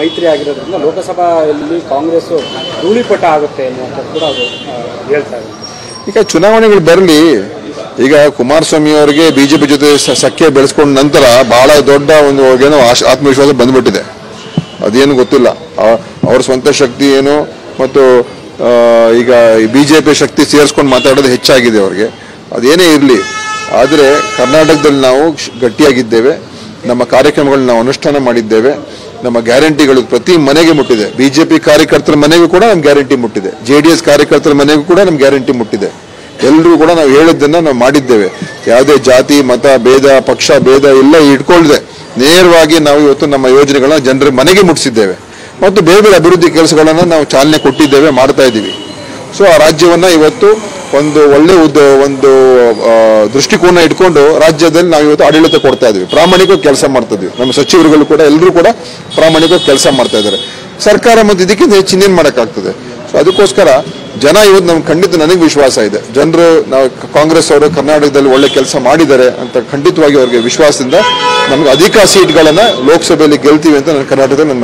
ಮೈತ್ರಿ ಆಗಿರೋದ್ರಿಂದ ಲೋಕಸಭೆಯಲ್ಲಿ ಕಾಂಗ್ರೆಸ್ ಧೂಳಿಪಟ ಆಗುತ್ತೆ ಅನ್ನುವಂಥದ್ದು ಕೂಡ ಅದು ಹೇಳ್ತಾ ಇದೆ. ಈಗ ಚುನಾವಣೆಗಳು ಬರಲಿ. ಈಗ ಕುಮಾರಸ್ವಾಮಿ ಅವರಿಗೆ ಬಿಜೆಪಿ ಜೊತೆ ಸಖ್ಯ ಬೆಳೆಸ್ಕೊಂಡ ನಂತರ ಬಹಳ ದೊಡ್ಡ ಒಂದು ಏನೋ ಆತ್ಮವಿಶ್ವಾಸ ಬಂದ್ಬಿಟ್ಟಿದೆ. ಅದೇನು ಗೊತ್ತಿಲ್ಲ, ಅವ್ರ ಸ್ವಂತ ಶಕ್ತಿ ಏನು ಮತ್ತು ಈಗ ಬಿಜೆಪಿ ಶಕ್ತಿ ಸೇರಿಸ್ಕೊಂಡು ಮಾತಾಡೋದು ಹೆಚ್ಚಾಗಿದೆ ಅವ್ರಿಗೆ. ಅದೇನೇ ಇರಲಿ, ಆದರೆ ಕರ್ನಾಟಕದಲ್ಲಿ ನಾವು ಗಟ್ಟಿಯಾಗಿದ್ದೇವೆ. ನಮ್ಮ ಕಾರ್ಯಕ್ರಮಗಳನ್ನ ನಾವು ಅನುಷ್ಠಾನ ಮಾಡಿದ್ದೇವೆ. ನಮ್ಮ ಗ್ಯಾರಂಟಿಗಳು ಪ್ರತಿ ಮನೆಗೆ ಮುಟ್ಟಿದೆ. ಬಿಜೆಪಿ ಕಾರ್ಯಕರ್ತರ ಮನೆಗೂ ಕೂಡ ನಮ್ಮ ಗ್ಯಾರಂಟಿ ಮುಟ್ಟಿದೆ. JDS ಕಾರ್ಯಕರ್ತರ ಮನೆಗೂ ಕೂಡ ನಮ್ಮ ಗ್ಯಾರಂಟಿ ಮುಟ್ಟಿದೆ. ಎಲ್ಲರೂ ಕೂಡ ನಾವು ಹೇಳಿದ್ದನ್ನ ನಾವು ಮಾಡಿದ್ದೇವೆ. ಯಾವುದೇ ಜಾತಿ ಮತ ಭೇದ ಪಕ್ಷ ಭೇದ ಎಲ್ಲ ಇಟ್ಕೊಳ್ಳದೆ ನೇರವಾಗಿ ನಾವು ಇವತ್ತು ನಮ್ಮ ಯೋಜನೆಗಳನ್ನ ಜನರ ಮನೆಗೆ ಮುಟ್ಟಿಸಿದ್ದೇವೆ ಮತ್ತು ಬೇರೆ ಬೇರೆ ಅಭಿವೃದ್ಧಿ ಕೆಲಸಗಳನ್ನ ನಾವು ಚಾಲನೆ ಕೊಟ್ಟಿದ್ದೇವೆ, ಮಾಡ್ತಾ ಇದ್ದೀವಿ. ಸೊ ಆ ರಾಜ್ಯವನ್ನ ಇವತ್ತು ಒಂದು ಒಳ್ಳೆ ಒಂದು ದೃಷ್ಟಿಕೋನ ಇಟ್ಕೊಂಡು ರಾಜ್ಯದಲ್ಲಿ ನಾವು ಇವತ್ತು ಆಡಳಿತ ಕೊಡ್ತಾ ಇದೀವಿ. ಪ್ರಾಮಾಣಿಕವಾಗಿ ಕೆಲಸ ಮಾಡ್ತಾ ಇದೀವಿ. ನಮ್ಮ ಸಚಿವರುಗಳು ಕೂಡ ಎಲ್ಲರೂ ಕೂಡ ಪ್ರಾಮಾಣಿಕವಾಗಿ ಕೆಲಸ ಮಾಡ್ತಾ ಇದ್ದಾರೆ. ಸರ್ಕಾರ ಮತ್ತು ಇದಕ್ಕಿಂತ ಹೆಚ್ಚು ಇನ್ನೇನು ಮಾಡೋಕ್ಕಾಗ್ತದೆ. ಸೊ ಅದಕ್ಕೋಸ್ಕರ ಜನ ಇವತ್ತು ನಮ್ಗೆ ಖಂಡಿತ ನನಗೆ ವಿಶ್ವಾಸ ಇದೆ. ಜನರು ನಾವು ಕಾಂಗ್ರೆಸ್ ಅವರು ಕರ್ನಾಟಕದಲ್ಲಿ ಒಳ್ಳೆ ಕೆಲಸ ಮಾಡಿದ್ದಾರೆ ಅಂತ ಖಂಡಿತವಾಗಿ ಅವರಿಗೆ ವಿಶ್ವಾಸದಿಂದ ನಮ್ಗೆ ಅಧಿಕ ಸೀಟ್ಗಳನ್ನ ಲೋಕಸಭೆಯಲ್ಲಿ ಗೆಲ್ತೀವಿ ಅಂತ ನನ್ನ ಕರ್ನಾಟಕದಲ್ಲಿ ನನ್ನ